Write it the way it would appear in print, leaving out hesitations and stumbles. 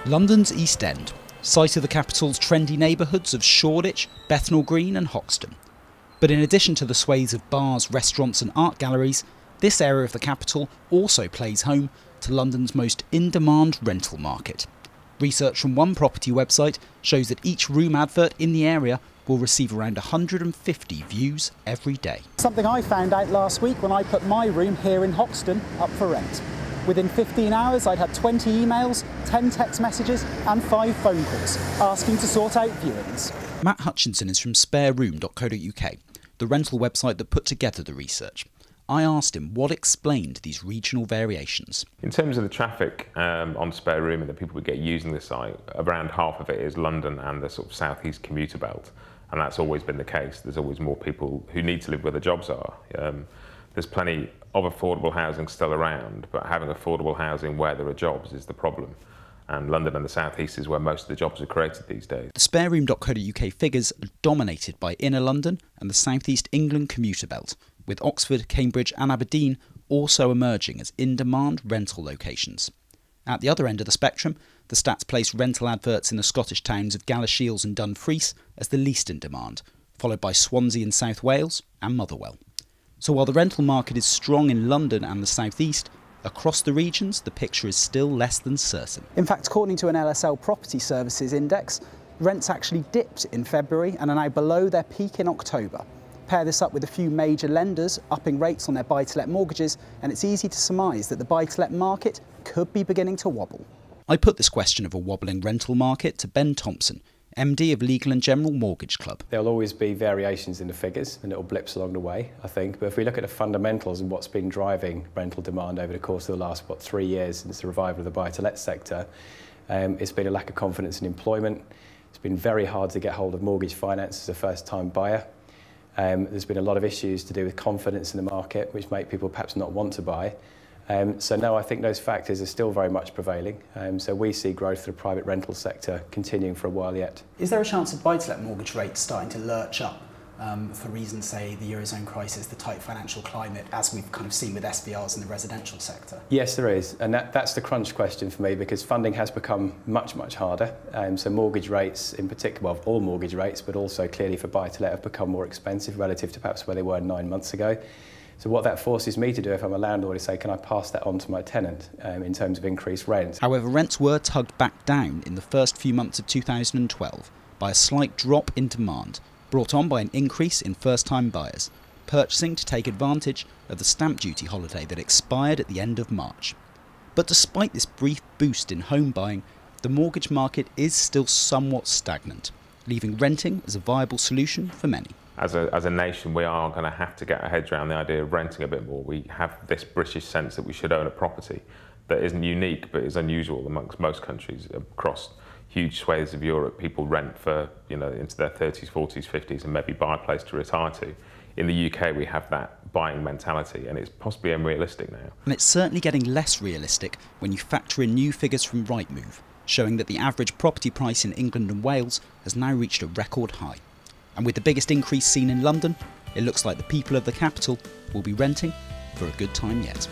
London's East End, site of the capital's trendy neighbourhoods of Shoreditch, Bethnal Green and Hoxton. But in addition to the swathes of bars, restaurants and art galleries, this area of the capital also plays home to London's most in-demand rental market. Research from one property website shows that each room advert in the area will receive around 150 views every day. Something I found out last week when I put my room here in Hoxton up for rent. Within 15 hours I'd had 20 emails, 10 text messages and 5 phone calls asking to sort out viewings. Matt Hutchinson is from spareroom.co.uk, the rental website that put together the research. I asked him what explained these regional variations. In terms of the traffic on Spare Room and the people we get using the site, around half of it is London and the sort of southeast commuter belt, and that's always been the case. There's always more people who need to live where the jobs are. There's plenty of affordable housing still around, but having affordable housing where there are jobs is the problem. And London and the southeast is where most of the jobs are created these days. The spareroom.co.uk figures are dominated by inner London and the southeast England commuter belt, with Oxford, Cambridge and Aberdeen also emerging as in-demand rental locations. At the other end of the spectrum, the stats place rental adverts in the Scottish towns of Galashiels and Dumfries as the least in demand, followed by Swansea in South Wales and Motherwell. So while the rental market is strong in London and the southeast, across the regions the picture is still less than certain. In fact, according to an LSL Property Services index, rents actually dipped in February and are now below their peak in October. Pair this up with a few major lenders upping rates on their buy-to-let mortgages, and it's easy to surmise that the buy-to-let market could be beginning to wobble. I put this question of a wobbling rental market to Ben Thompson, MD of Legal and General Mortgage Club. There'll always be variations in the figures and little blips along the way, I think, but if we look at the fundamentals and what's been driving rental demand over the course of the last, 3 years since the revival of the buy-to-let sector, it's been a lack of confidence in employment. It's been very hard to get hold of mortgage finance as a first-time buyer. There's been a lot of issues to do with confidence in the market, which make people perhaps not want to buy. So no, I think those factors are still very much prevailing. So we see growth for the private rental sector continuing for a while yet. Is there a chance of buy-to-let mortgage rates starting to lurch up for reasons, say, the Eurozone crisis, the tight financial climate, as we've kind of seen with SVRs in the residential sector? Yes, there is. And that's the crunch question for me, because funding has become much, much harder. So mortgage rates in particular, well, all mortgage rates, but also clearly for buy-to-let have become more expensive relative to perhaps where they were 9 months ago. So what that forces me to do if I'm a landlord is say, can I pass that on to my tenant in terms of increased rent? However, rents were tugged back down in the first few months of 2012 by a slight drop in demand, brought on by an increase in first-time buyers, purchasing to take advantage of the stamp duty holiday that expired at the end of March. But despite this brief boost in home buying, the mortgage market is still somewhat stagnant, leaving renting as a viable solution for many. As a nation, we are going to have to get our heads around the idea of renting a bit more. We have this British sense that we should own a property that isn't unique but is unusual amongst most countries. Across huge swathes of Europe, people rent for, into their 30s, 40s, 50s and maybe buy a place to retire to. In the UK, we have that buying mentality, and it's possibly unrealistic now. And it's certainly getting less realistic when you factor in new figures from Rightmove, showing that the average property price in England and Wales has now reached a record high. And with the biggest increase seen in London, it looks like the people of the capital will be renting for a good time yet.